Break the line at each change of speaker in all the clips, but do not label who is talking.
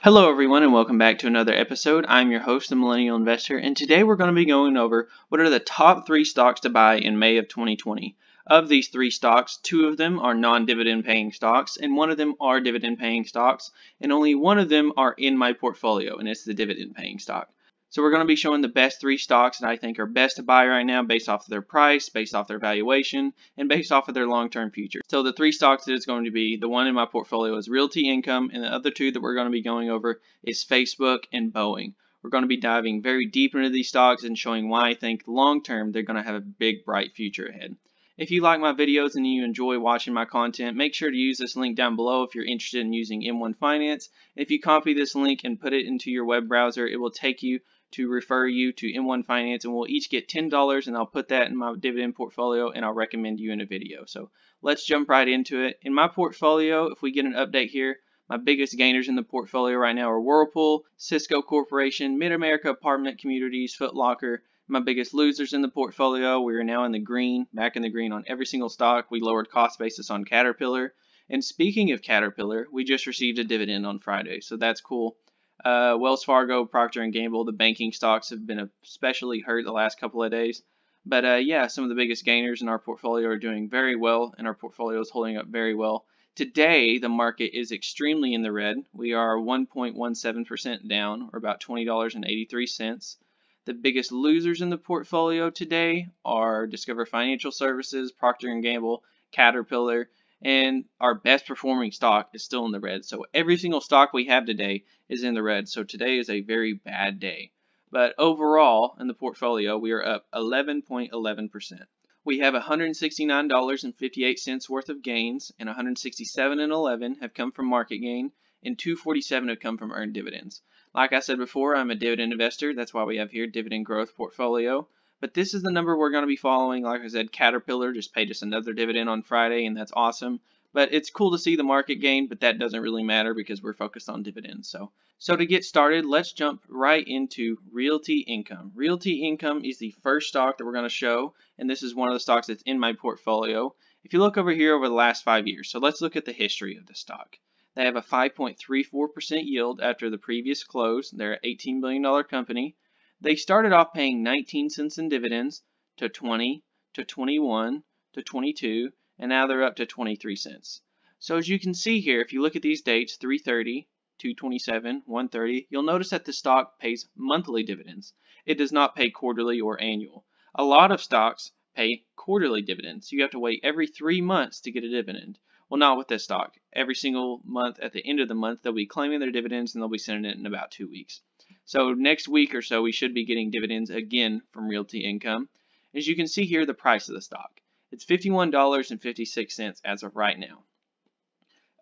Hello everyone and welcome back to another episode. I'm your host, the Millennial Investor, and today we're going to be going over what are the top 3 stocks to buy in May of 2020. Of these 3 stocks, 2 of them are non-dividend paying stocks and 1 of them are dividend paying stocks, and only 1 of them are in my portfolio, and it's the dividend paying stock. So we're going to be showing the best 3 stocks that I think are best to buy right now based off of their price, based off their valuation, and based off of their long-term future. So the 3 stocks that it's going to be, the one in my portfolio is Realty Income, and the other 2 that we're going to be going over is Facebook and Boeing. We're going to be diving very deep into these stocks and showing why I think long-term they're going to have a big, bright future ahead. If you like my videos and you enjoy watching my content, make sure to use this link down below if you're interested in using M1 Finance. And if you copy this link and put it into your web browser, it will take you to refer you to M1 Finance, and we'll each get $10, and I'll put that in my dividend portfolio and I'll recommend you in a video. So let's jump right into it. In my portfolio, if we get an update here, my biggest gainers in the portfolio right now are Whirlpool, Cisco Corporation, Mid-America Apartment Communities, Foot Locker. My biggest losers in the portfolio, we are now in the green, back in the green on every single stock. We lowered cost basis on Caterpillar. And speaking of Caterpillar, we just received a dividend on Friday, so that's cool. Wells Fargo, Procter & Gamble, the banking stocks have been especially hurt the last couple of days. But yeah, some of the biggest gainers in our portfolio are doing very well, and our portfolio is holding up very well. Today, the market is extremely in the red. We are 1.17% down, or about $20.83. The biggest losers in the portfolio today are Discover Financial Services, Procter & Gamble, Caterpillar, and our best performing stock is still in the red. So every single stock we have today is in the red. So today is a very bad day. But overall, in the portfolio, we are up 11.11%. We have $169.58 worth of gains, and $167.11 have come from market gain, and $247 have come from earned dividends. Like I said before, I'm a dividend investor. That's why we have here dividend growth portfolio. But this is the number we're going to be following. Like I said, Caterpillar just paid us another dividend on Friday, and that's awesome. But it's cool to see the market gain, but that doesn't really matter because we're focused on dividends. So to get started, let's jump right into Realty Income. Realty Income is the first stock that we're going to show, and this is one of the stocks that's in my portfolio. If you look over here over the last 5 years, so let's look at the history of the stock. They have a 5.34% yield after the previous close. They're an $18 billion company. They started off paying 19 cents in dividends to 20, to 21, to 22, and now they're up to 23 cents. So as you can see here, if you look at these dates, 330, 227, 130, you'll notice that the stock pays monthly dividends. It does not pay quarterly or annual. A lot of stocks pay quarterly dividends. You have to wait every 3 months to get a dividend. Well, not with this stock. Every single month, at the end of the month, they'll be claiming their dividends and they'll be sending it in about 2 weeks. So next week or so, we should be getting dividends again from Realty Income. As you can see here, the price of the stock. It's $51.56 as of right now.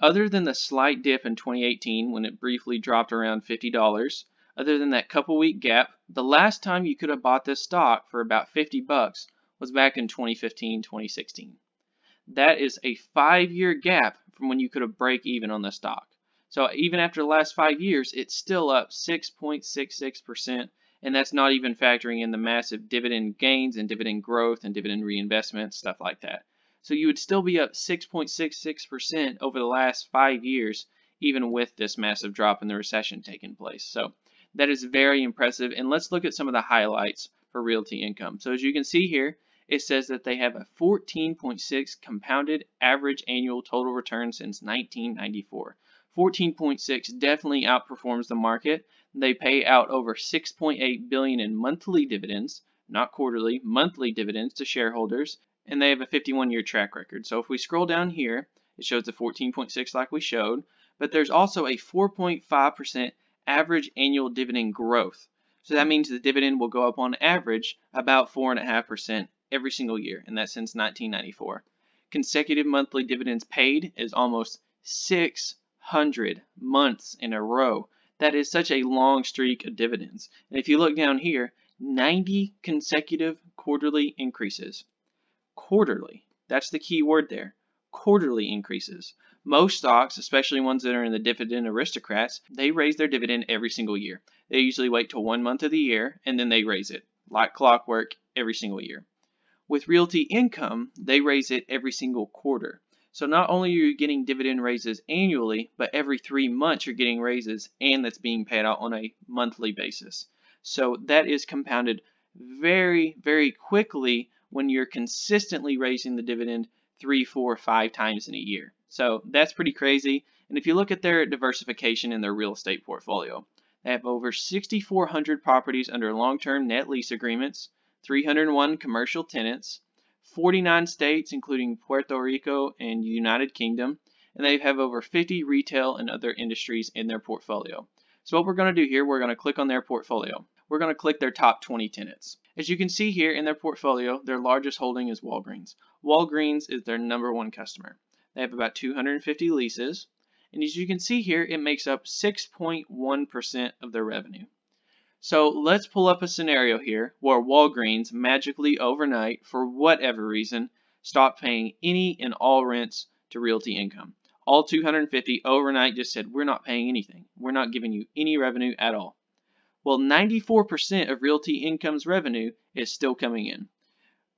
Other than the slight dip in 2018 when it briefly dropped around $50, other than that couple week gap, the last time you could have bought this stock for about $50 was back in 2015-2016. That is a 5-year gap from when you could have break even on the stock. So even after the last 5 years, it's still up 6.66%, and that's not even factoring in the massive dividend gains and dividend growth and dividend reinvestment, stuff like that. So you would still be up 6.66% over the last 5 years, even with this massive drop in the recession taking place. So that is very impressive, and let's look at some of the highlights for Realty Income. So as you can see here, it says that they have a 14.6 compounded average annual total return since 1994. 14.6 definitely outperforms the market. They pay out over $6.8 billion in monthly dividends, not quarterly, monthly dividends to shareholders, and they have a 51-year track record. So if we scroll down here, it shows the 14.6 like we showed, but there's also a 4.5% average annual dividend growth. So that means the dividend will go up on average about 4.5% every single year, and that's since 1994. Consecutive monthly dividends paid is almost 600 months in a row. That is such a long streak of dividends. And if you look down here, 90 consecutive quarterly increases. Quarterly. That's the key word there. Quarterly increases. Most stocks, especially ones that are in the dividend aristocrats, they raise their dividend every single year. They usually wait till 1 month of the year and then they raise it, like clockwork, every single year. With Realty Income, they raise it every single quarter. So not only are you getting dividend raises annually, but every 3 months you're getting raises, and that's being paid out on a monthly basis. So that is compounded very, very quickly when you're consistently raising the dividend 3, 4, 5 times in a year. So that's pretty crazy. And if you look at their diversification in their real estate portfolio, they have over 6,400 properties under long-term net lease agreements, 301 commercial tenants, 49 states including Puerto Rico and United Kingdom, and they have over 50 retail and other industries in their portfolio. So what we're going to do here, we're going to click on their portfolio. We're going to click their top 20 tenants. As you can see here in their portfolio, their largest holding is Walgreens. Walgreens is their #1 customer. They have about 250 leases, and as you can see here, it makes up 6.1% of their revenue. So let's pull up a scenario here where Walgreens magically overnight, for whatever reason, stopped paying any and all rents to Realty Income. All 250 overnight just said, we're not paying anything. We're not giving you any revenue at all. Well, 94% of Realty Income's revenue is still coming in.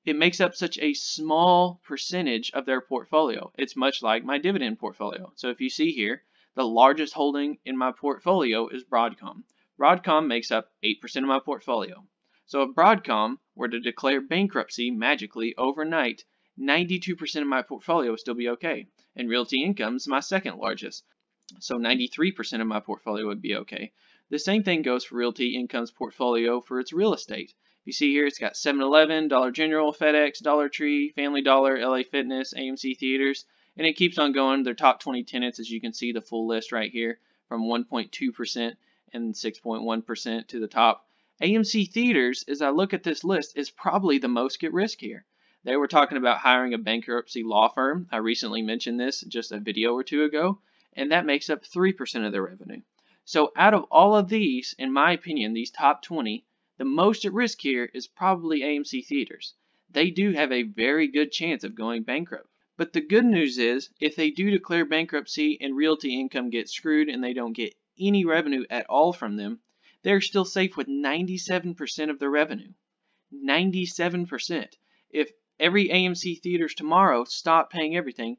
It makes up such a small percentage of their portfolio. It's much like my dividend portfolio. So if you see here, the largest holding in my portfolio is Broadcom. Broadcom makes up 8% of my portfolio. So if Broadcom were to declare bankruptcy magically overnight, 92% of my portfolio would still be okay. And Realty Income is my second largest. So 93% of my portfolio would be okay. The same thing goes for Realty Income's portfolio for its real estate. You see here it's got 7-Eleven, Dollar General, FedEx, Dollar Tree, Family Dollar, LA Fitness, AMC Theaters, and it keeps on going. Their top 20 tenants, as you can see the full list right here, from 1.2% and 6.1% to the top. AMC Theaters, as I look at this list, is probably the most at risk here. They were talking about hiring a bankruptcy law firm. I recently mentioned this just a video or two ago, and that makes up 3% of their revenue. So out of all of these, in my opinion, these top 20, the most at risk here is probably AMC Theaters. They do have a very good chance of going bankrupt. But the good news is, if they do declare bankruptcy and Realty Income gets screwed and they don't get any revenue at all from them, they're still safe with 97% of their revenue. 97%. If every AMC Theaters tomorrow stopped paying everything,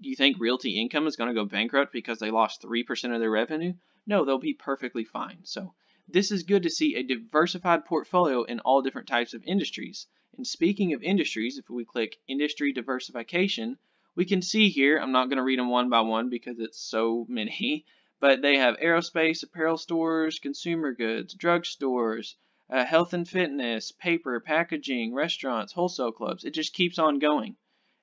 do you think Realty Income is going to go bankrupt because they lost 3% of their revenue? No, they'll be perfectly fine. So this is good to see a diversified portfolio in all different types of industries. And speaking of industries, if we click Industry Diversification, we can see here, I'm not going to read them one by one because it's so many, but they have aerospace, apparel stores, consumer goods, drugstores, health and fitness, paper, packaging, restaurants, wholesale clubs. It just keeps on going.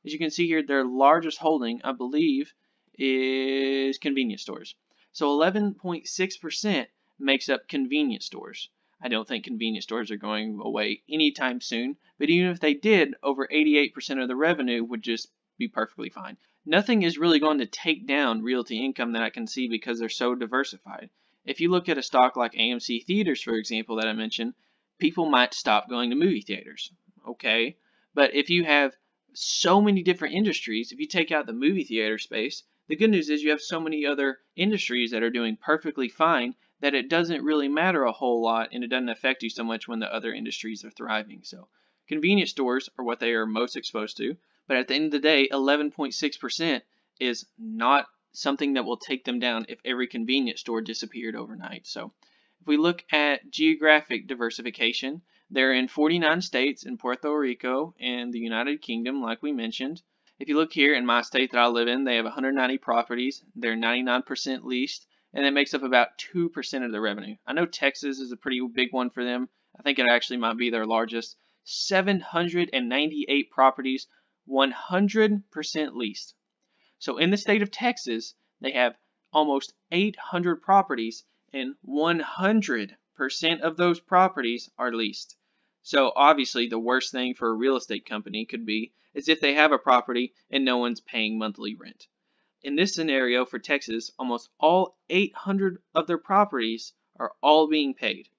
As you can see here, their largest holding, I believe, is convenience stores. So 11.6% makes up convenience stores. I don't think convenience stores are going away anytime soon, but even if they did, over 88% of the revenue would just be perfectly fine. Nothing is really going to take down Realty Income that I can see because they're so diversified. If you look at a stock like AMC Theaters, for example, that I mentioned, people might stop going to movie theaters. Okay, but if you have so many different industries, if you take out the movie theater space, the good news is you have so many other industries that are doing perfectly fine that it doesn't really matter a whole lot and it doesn't affect you so much when the other industries are thriving. So convenience stores are what they are most exposed to, but at the end of the day, 11.6% is not something that will take them down if every convenience store disappeared overnight. So if we look at geographic diversification, they're in 49 states in Puerto Rico and the United Kingdom, like we mentioned. If you look here in my state that I live in, they have 190 properties. They're 99% leased, and that makes up about 2% of their revenue. I know Texas is a pretty big one for them. I think it actually might be their largest. 798 properties, 100% leased. So in the state of Texas, they have almost 800 properties, and 100% of those properties are leased. So obviously the worst thing for a real estate company could be is if they have a property and no one's paying monthly rent. In this scenario for Texas, almost all 800 of their properties are all being paid.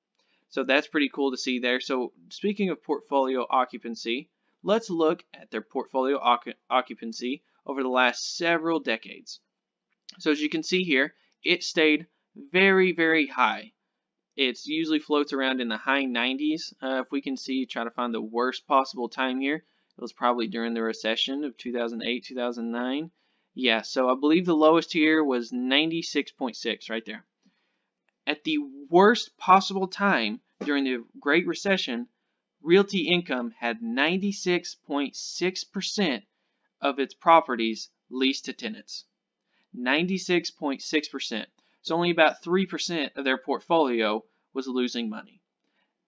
So that's pretty cool to see there. So speaking of portfolio occupancy, let's look at their portfolio occupancy over the last several decades. So as you can see here, it stayed very, very high. It usually floats around in the high 90s. If we can see, try to find the worst possible time here. It was probably during the recession of 2008, 2009. Yeah, so I believe the lowest here was 96.6 right there. At the worst possible time during the Great Recession, Realty Income had 96.6% of its properties leased to tenants. 96.6%. So only about 3% of their portfolio was losing money.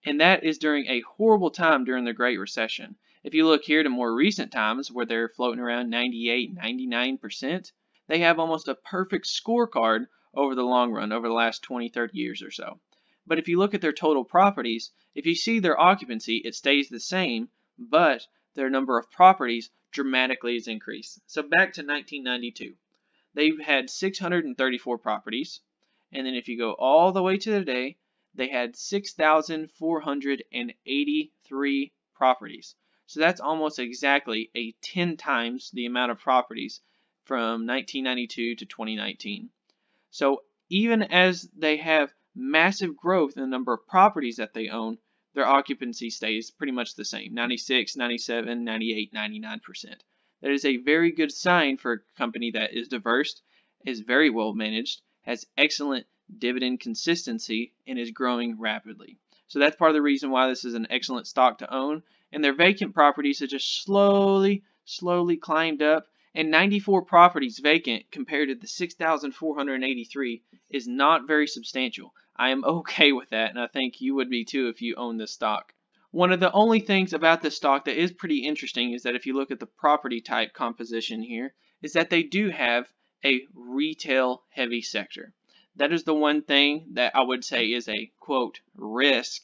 And that is during a horrible time during the Great Recession. If you look here to more recent times where they're floating around 98, 99%, they have almost a perfect scorecard over the long run, over the last 20, 30 years or so. But if you look at their total properties, if you see their occupancy, it stays the same, but their number of properties dramatically has increased. So back to 1992, they've had 634 properties, and then if you go all the way to today, they had 6,483 properties. So that's almost exactly a 10 times the amount of properties from 1992 to 2019. So even as they have massive growth in the number of properties that they own, their occupancy stays pretty much the same, 96, 97, 98, 99%. That is a very good sign for a company that is diverse, is very well managed, has excellent dividend consistency, and is growing rapidly. So that's part of the reason why this is an excellent stock to own. And their vacant properties have just slowly climbed up. And 94 properties vacant compared to the 6,483 is not very substantial. I am okay with that, and I think you would be too if you own this stock. One of the only things about this stock that is pretty interesting is that if you look at the property type composition here, is that they do have a retail heavy sector. That is the one thing that I would say is a, quote, risk.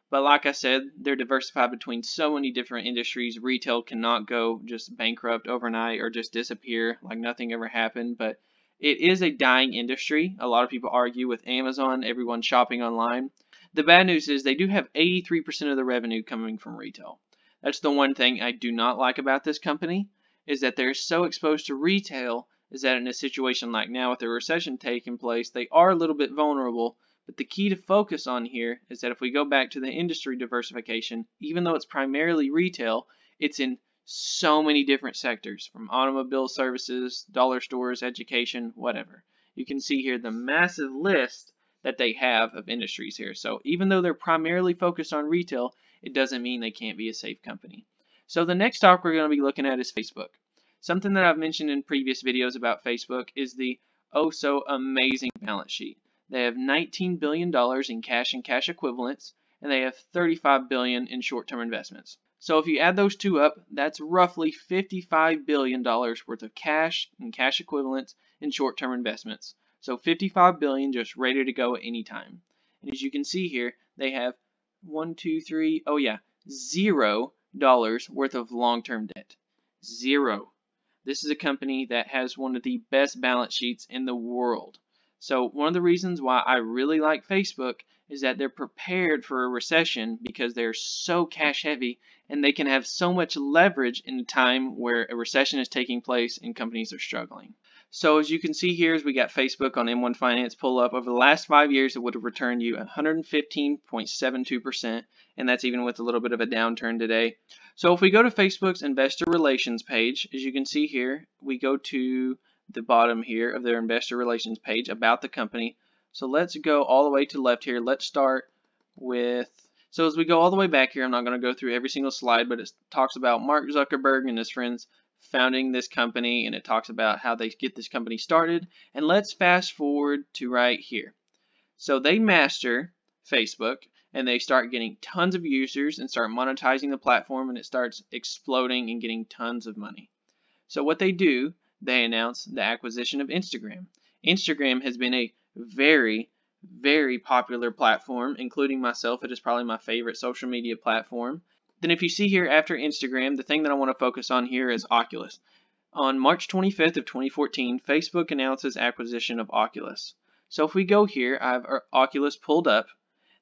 But like I said, they're diversified between so many different industries. Retail cannot go just bankrupt overnight or just disappear like nothing ever happened. But it is a dying industry. A lot of people argue with Amazon, everyone shopping online. The bad news is they do have 83% of the revenue coming from retail. That's the one thing I do not like about this company, is that they're so exposed to retail, is that in a situation like now with the recession taking place, they are a little bit vulnerable. But the key to focus on here is that if we go back to the industry diversification, even though it's primarily retail, it's in so many different sectors, from automobile services, dollar stores, education, whatever. You can see here the massive list that they have of industries here. So even though they're primarily focused on retail, it doesn't mean they can't be a safe company. So the next stock we're going to be looking at is Facebook. Something that I've mentioned in previous videos about Facebook is the oh so amazing balance sheet. They have $19 billion in cash and cash equivalents, and they have $35 billion in short-term investments. So if you add those two up, that's roughly $55 billion worth of cash and cash equivalents in short-term investments. So $55 billion just ready to go at any time. And as you can see here, they have $0 worth of long-term debt. Zero. This is a company that has one of the best balance sheets in the world. So one of the reasons why I really like Facebook is that they're prepared for a recession because they're so cash heavy and they can have so much leverage in a time where a recession is taking place and companies are struggling. So as you can see here, as we got Facebook on M1 Finance pull up, over the last 5 years it would have returned you 115.72%, and that's even with a little bit of a downturn today. So if we go to Facebook's investor relations page, as you can see here, we go to the bottom here of their investor relations page about the company. So let's go all the way to the left here. Let's start with, so as we go all the way back here, I'm not going to go through every single slide, but it talks about Mark Zuckerberg and his friends founding this company, and it talks about how they get this company started. And let's fast forward to right here. So they master Facebook, and they start getting tons of users and start monetizing the platform, and it starts exploding and getting tons of money. So what they do, they announce the acquisition of Instagram. Instagram has been a very popular platform, including myself. It is probably my favorite social media platform. Then if you see here after Instagram, the thing that I want to focus on here is Oculus. On March 25th of 2014, Facebook announces acquisition of Oculus. So if we go here, I have our Oculus pulled up.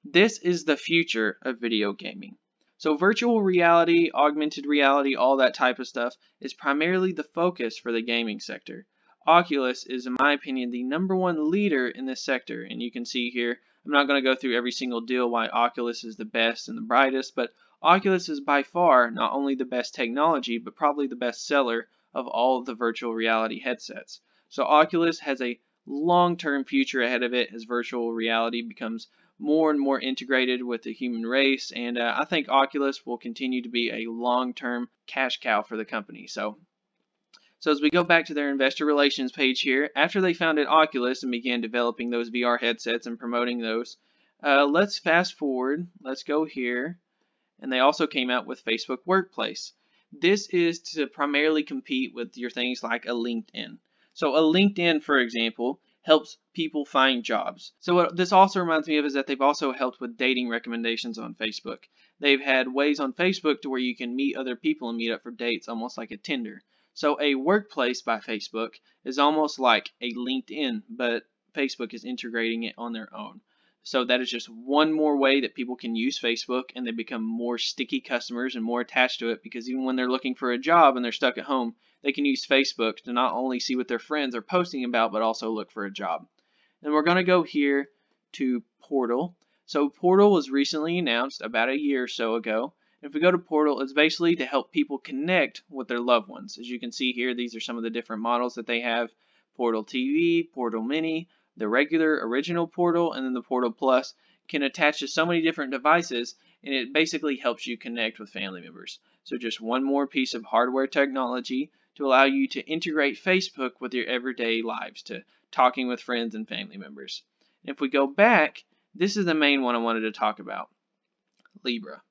This is the future of video gaming. So virtual reality, augmented reality, all that type of stuff is primarily the focus for the gaming sector. Oculus is, in my opinion, the #1 leader in this sector. And you can see here, I'm not going to go through every single deal why Oculus is the best and the brightest, but Oculus is by far not only the best technology, but probably the best seller of all of the virtual reality headsets. So Oculus has a long-term future ahead of it as virtual reality becomes more and more integrated with the human race, and I think Oculus will continue to be a long-term cash cow for the company. So as we go back to their investor relations page here, after they founded Oculus and began developing those VR headsets and promoting those, let's fast forward. Let's go here. And they also came out with Facebook Workplace. This is to primarily compete with your things like a LinkedIn. So a LinkedIn, for example, helps people find jobs. So what this also reminds me of is that they've also helped with dating recommendations on Facebook. They've had ways on Facebook to where you can meet other people and meet up for dates, almost like a Tinder. So a Workplace by Facebook is almost like a LinkedIn, but Facebook is integrating it on their own. So that is just one more way that people can use Facebook, and they become more sticky customers and more attached to it, because even when they're looking for a job and they're stuck at home, they can use Facebook to not only see what their friends are posting about, but also look for a job. And we're going to go here to Portal. So Portal was recently announced about a year or so ago. And if we go to Portal, it's basically to help people connect with their loved ones. As you can see here, these are some of the different models that they have. Portal TV, Portal Mini, the regular original Portal, and then the Portal Plus can attach to so many different devices, and it basically helps you connect with family members. So just one more piece of hardware technology to allow you to integrate Facebook with your everyday lives, to talking with friends and family members. And if we go back, this is the main one I wanted to talk about, Libra.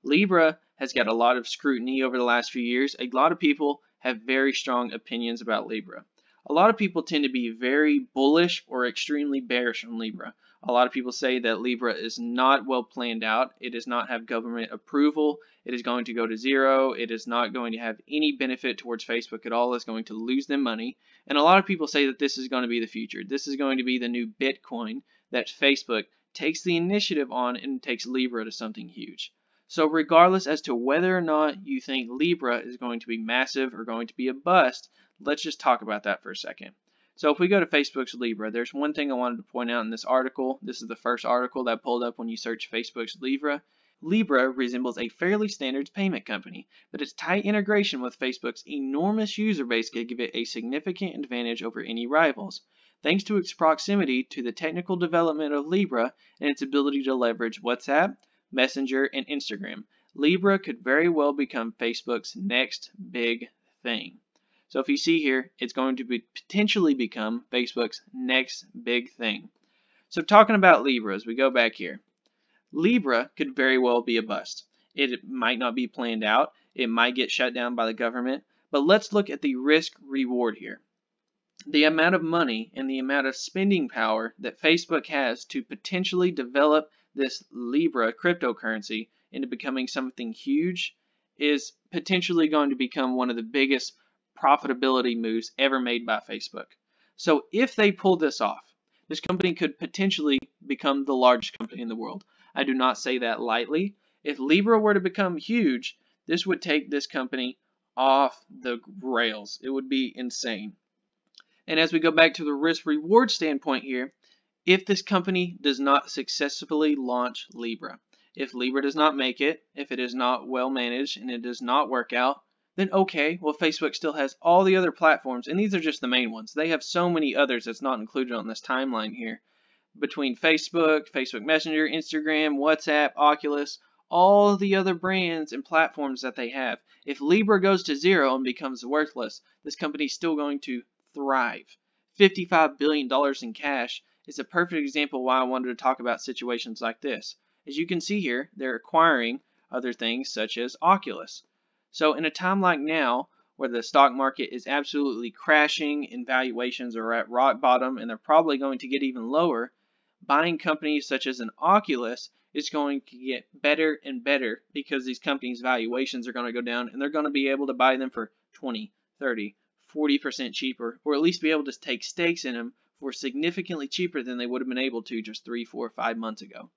Libra has got a lot of scrutiny over the last few years. A lot of people have very strong opinions about Libra. A lot of people tend to be very bullish or extremely bearish on Libra. A lot of people say that Libra is not well planned out. It does not have government approval. It is going to go to zero. It is not going to have any benefit towards Facebook at all. It's going to lose them money. And a lot of people say that this is going to be the future. This is going to be the new Bitcoin that Facebook takes the initiative on and takes Libra to something huge. So regardless as to whether or not you think Libra is going to be massive or going to be a bust, let's just talk about that for a second. So if we go to Facebook's Libra, there's one thing I wanted to point out in this article. This is the first article that pulled up when you search Facebook's Libra. Libra resembles a fairly standard payment company, but its tight integration with Facebook's enormous user base could give it a significant advantage over any rivals. Thanks to its proximity to the technical development of Libra and its ability to leverage WhatsApp, Messenger, and Instagram, Libra could very well become Facebook's next big thing. So if you see here, it's going to potentially become Facebook's next big thing. So talking about Libra, as we go back here, Libra could very well be a bust. It might not be planned out. It might get shut down by the government. But let's look at the risk reward here. The amount of money and the amount of spending power that Facebook has to potentially develop this Libra cryptocurrency into becoming something huge is potentially going to become one of the biggest profitability moves ever made by Facebook. So if they pull this off, this company could potentially become the largest company in the world. I do not say that lightly. If Libra were to become huge, this would take this company off the rails. It would be insane. And as we go back to the risk-reward standpoint here, if this company does not successfully launch Libra, if Libra does not make it, if it is not well managed and it does not work out, then okay, well, Facebook still has all the other platforms, and these are just the main ones. They have so many others that's not included on this timeline here. Between Facebook, Facebook Messenger, Instagram, WhatsApp, Oculus, all the other brands and platforms that they have. If Libra goes to zero and becomes worthless, this company is still going to thrive. $55 billion in cash is a perfect example why I wanted to talk about situations like this. As you can see here, they're acquiring other things such as Oculus. So in a time like now, where the stock market is absolutely crashing and valuations are at rock bottom and they're probably going to get even lower, buying companies such as an Oculus is going to get better and better because these companies' valuations are going to go down and they're going to be able to buy them for 20, 30, 40% cheaper, or at least be able to take stakes in them for significantly cheaper than they would have been able to just 3, 4, 5 months ago.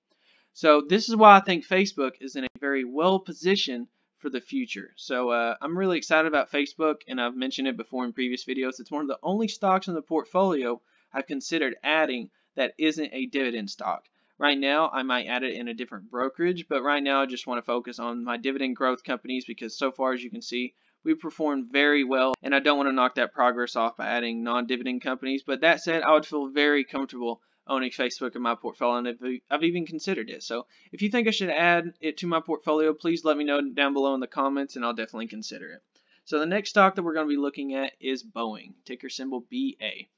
So this is why I think Facebook is in a very well position for the future. So I'm really excited about Facebook, and I've mentioned it before in previous videos. It's one of the only stocks in the portfolio I've considered adding that isn't a dividend stock. Right now, I might add it in a different brokerage, but right now I just want to focus on my dividend growth companies because so far, as you can see, We performed very well, and I don't want to knock that progress off by adding non-dividend companies. But that said, I would feel very comfortable owning Facebook in my portfolio, and I've even considered it. So if you think I should add it to my portfolio, please let me know down below in the comments, and I'll definitely consider it. So the next stock that we're going to be looking at is Boeing, ticker symbol BA.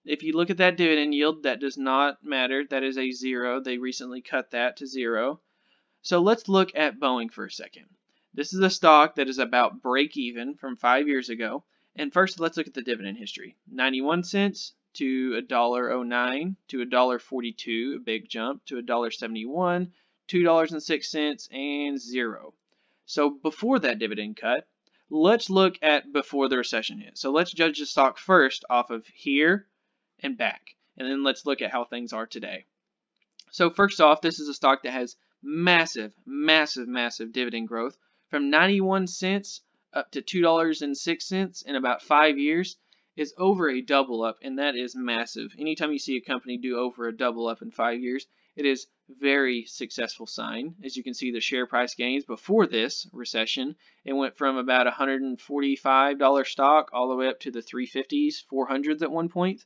If you look at that dividend yield, that does not matter. That is a 0. They recently cut that to 0. So let's look at Boeing for a second. This is a stock that is about break even from 5 years ago. And first, let's look at the dividend history. 91 cents to $1.09 to $1.42, a big jump, to $1.71, $2.06, and 0. So before that dividend cut, let's look at before the recession hit. So let's judge the stock first off of here and back. And then let's look at how things are today. So first off, this is a stock that has massive dividend growth from 91 cents up to $2.06 in about 5 years is over a double up, and that is massive. Anytime you see a company do over a double up in 5 years, it is very successful sign. As you can see, the share price gains before this recession, it went from about $145 stock all the way up to the 350s, 400s at one point.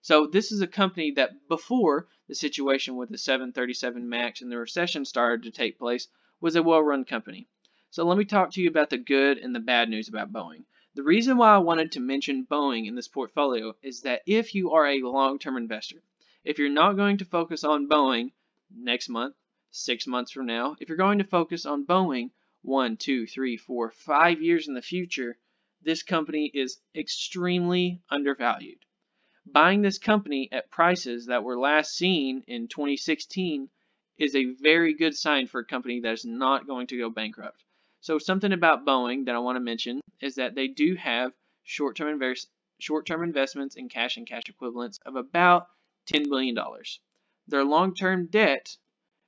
So this is a company that before the situation with the 737 MAX and the recession started to take place was a well-run company. So let me talk to you about the good and the bad news about Boeing. The reason why I wanted to mention Boeing in this portfolio is that if you are a long-term investor, if you're not going to focus on Boeing next month, 6 months from now, if you're going to focus on Boeing 1, 2, 3, 4, 5 years in the future, this company is extremely undervalued. Buying this company at prices that were last seen in 2016 is a very good sign for a company that is not going to go bankrupt. So something about Boeing that I want to mention is that they do have short-term investments in cash and cash equivalents of about $10 billion. Their long-term debt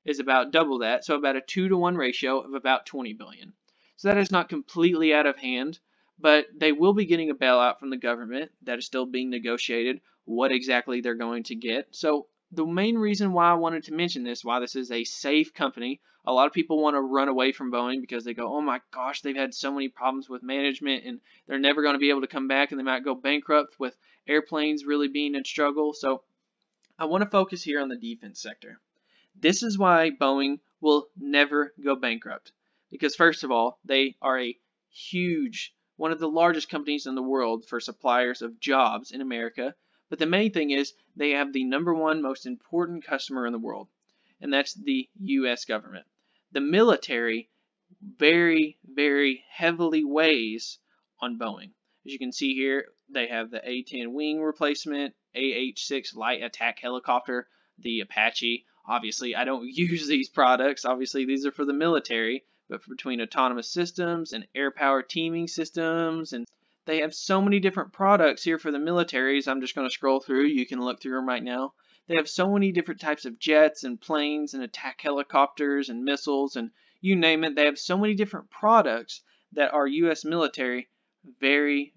is about double that, so about a 2-to-1 ratio of about $20 billion. So that is not completely out of hand, but they will be getting a bailout from the government that is still being negotiated, what exactly they're going to get. So the main reason why I wanted to mention this, why this is a safe company, a lot of people want to run away from Boeing because they go, oh my gosh, they've had so many problems with management and they're never going to be able to come back and they might go bankrupt with airplanes really being in struggle. So I want to focus here on the defense sector. This is why Boeing will never go bankrupt. Because first of all, they are a huge, one of the largest companies in the world for suppliers of jobs in America. But the main thing is they have the #1 most important customer in the world, and that's the U.S. government. The military very heavily weighs on Boeing. As you can see here, they have the A-10 wing replacement, AH-6 light attack helicopter, the Apache. Obviously, I don't use these products. Obviously, these are for the military, but between autonomous systems and air power teaming systems, and they have so many different products here for the militaries. I'm just going to scroll through. You can look through them right now. They have so many different types of jets and planes and attack helicopters and missiles and you name it. They have so many different products that our U.S. military very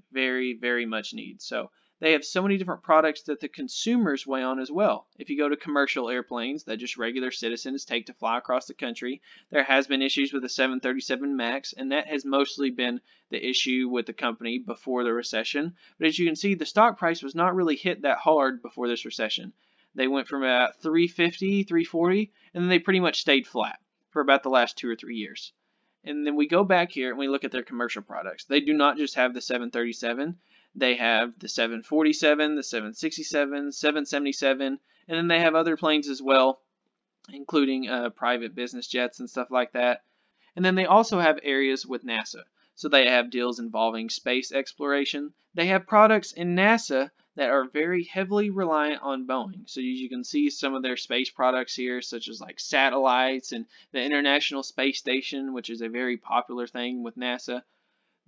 much needs. So they have so many different products that the consumers weigh on as well. If you go to commercial airplanes that just regular citizens take to fly across the country, there has been issues with the 737 MAX, and that has mostly been the issue with the company before the recession. But as you can see, the stock price was not really hit that hard before this recession. They went from about 350, 340, and then they pretty much stayed flat for about the last 2 or 3 years. And then we go back here and we look at their commercial products. They do not just have the 737. They have the 747, the 767, 777, and then they have other planes as well, including private business jets and stuff like that. And then they also have areas with NASA. So they have deals involving space exploration. They have products in NASA that are very heavily reliant on Boeing. So you can see some of their space products here, such as like satellites and the International Space Station, which is a very popular thing with NASA.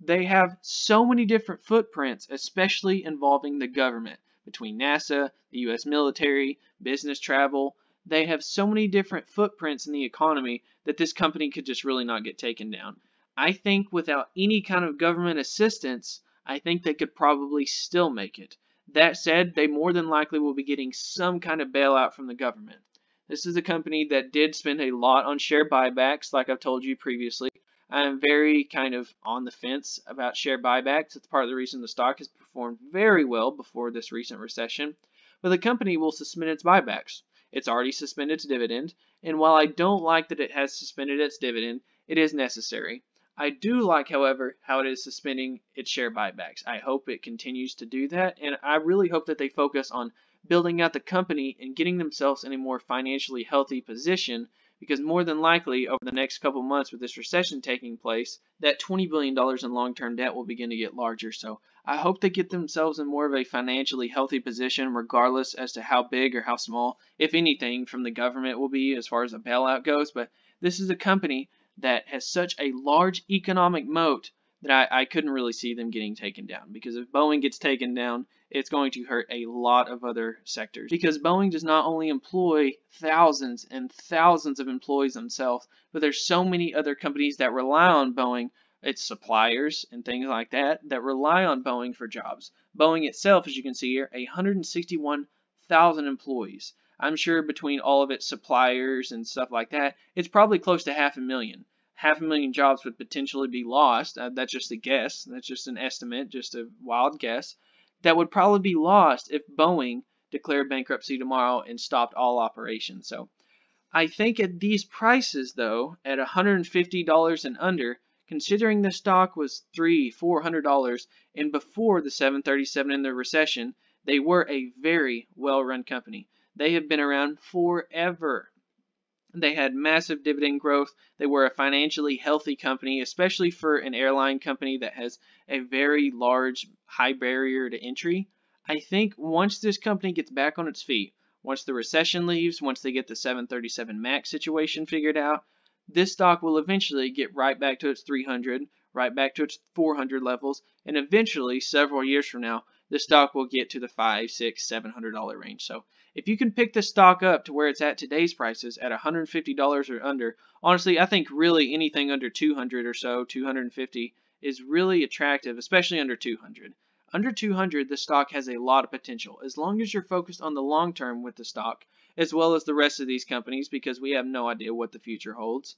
They have so many different footprints, especially involving the government, between NASA, the U.S. military, business travel. They have so many different footprints in the economy that this company could just really not get taken down. I think without any kind of government assistance, I think they could probably still make it. That said, they more than likely will be getting some kind of bailout from the government. This is a company that did spend a lot on share buybacks, like I've told you previously. I'm very kind of on the fence about share buybacks. It's part of the reason the stock has performed very well before this recent recession. But the company will suspend its buybacks. It's already suspended its dividend, and while I don't like that it has suspended its dividend, it is necessary. I do like, however, how it is suspending its share buybacks. I hope it continues to do that, and I really hope that they focus on building out the company and getting themselves in a more financially healthy position, because more than likely over the next couple months with this recession taking place, that $20 billion in long-term debt will begin to get larger. So I hope they get themselves in more of a financially healthy position regardless as to how big or how small, if anything, from the government will be as far as a bailout goes. But this is a company that has such a large economic moat that I couldn't really see them getting taken down, because if Boeing gets taken down, it's going to hurt a lot of other sectors, because Boeing does not only employ thousands and thousands of employees themselves, but there's so many other companies that rely on Boeing, its suppliers and things like that, that rely on Boeing for jobs. Boeing itself, as you can see here, 161,000 employees. I'm sure between all of its suppliers and stuff like that, it's probably close to 500,000. 500,000 jobs would potentially be lost. That's just a guess. That's just an estimate, just a wild guess. That would probably be lost if Boeing declared bankruptcy tomorrow and stopped all operations. So I think at these prices, though, at $150 and under, considering the stock was $300-400 and before the 737 in the recession, they were a very well-run company. They have been around forever. They had massive dividend growth. They were a financially healthy company, especially for an airline company that has a very large, high barrier to entry. I think once this company gets back on its feet, once the recession leaves, once they get the 737 MAX situation figured out, this stock will eventually get right back to its 300, right back to its 400 levels, and eventually, several years from now, the stock will get to the $500, $600, $700 range. So if you can pick the stock up to where it's at today's prices at $150 or under, honestly, I think really anything under 200 or so, 250, is really attractive, especially under 200. Under 200, the stock has a lot of potential, as long as you're focused on the long term with the stock, as well as the rest of these companies, because we have no idea what the future holds.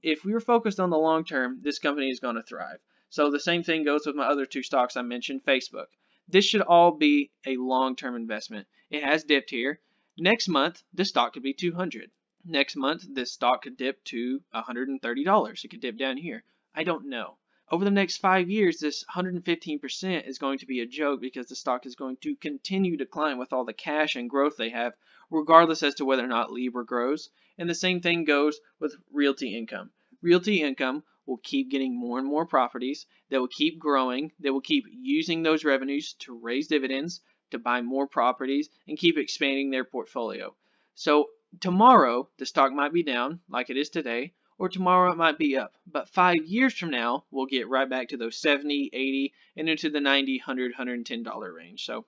If we were focused on the long term, this company is going to thrive. So the same thing goes with my other two stocks I mentioned, Facebook. This should all be a long-term investment. It has dipped here. Next month, this stock could be 200. Next month, this stock could dip to $130. It could dip down here. I don't know. Over the next 5 years, this 115% is going to be a joke, because the stock is going to continue to climb with all the cash and growth they have, regardless as to whether or not Libra grows. And the same thing goes with Realty Income. Realty Income will keep getting more and more properties. They will keep growing. They will keep using those revenues to raise dividends, to buy more properties, and keep expanding their portfolio. So tomorrow, the stock might be down like it is today, or tomorrow it might be up. But 5 years from now, we'll get right back to those 70, 80, and into the 90, 100, $110 range. So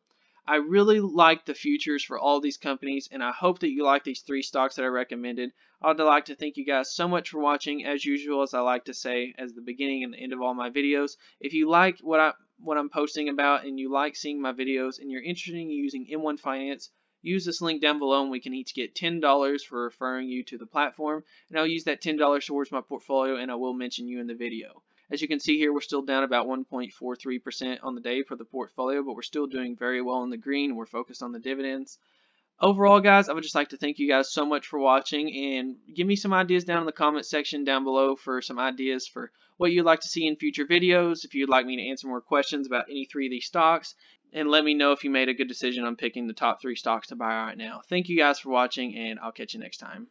I really like the futures for all these companies, and I hope that you like these 3 stocks that I recommended. I'd like to thank you guys so much for watching. As usual, as I like to say as the beginning and the end of all my videos, if you like what I'm posting about, and you like seeing my videos, and you're interested in using M1 Finance, use this link down below, and we can each get $10 for referring you to the platform, and I'll use that $10 towards my portfolio, and I will mention you in the video. As you can see here, we're still down about 1.43% on the day for the portfolio, but we're still doing very well in the green. We're focused on the dividends. Overall, guys, I would just like to thank you guys so much for watching, and give me some ideas down in the comment section down below for some ideas for what you'd like to see in future videos, if you'd like me to answer more questions about any 3 of these stocks, and let me know if you made a good decision on picking the top 3 stocks to buy right now. Thank you guys for watching, and I'll catch you next time.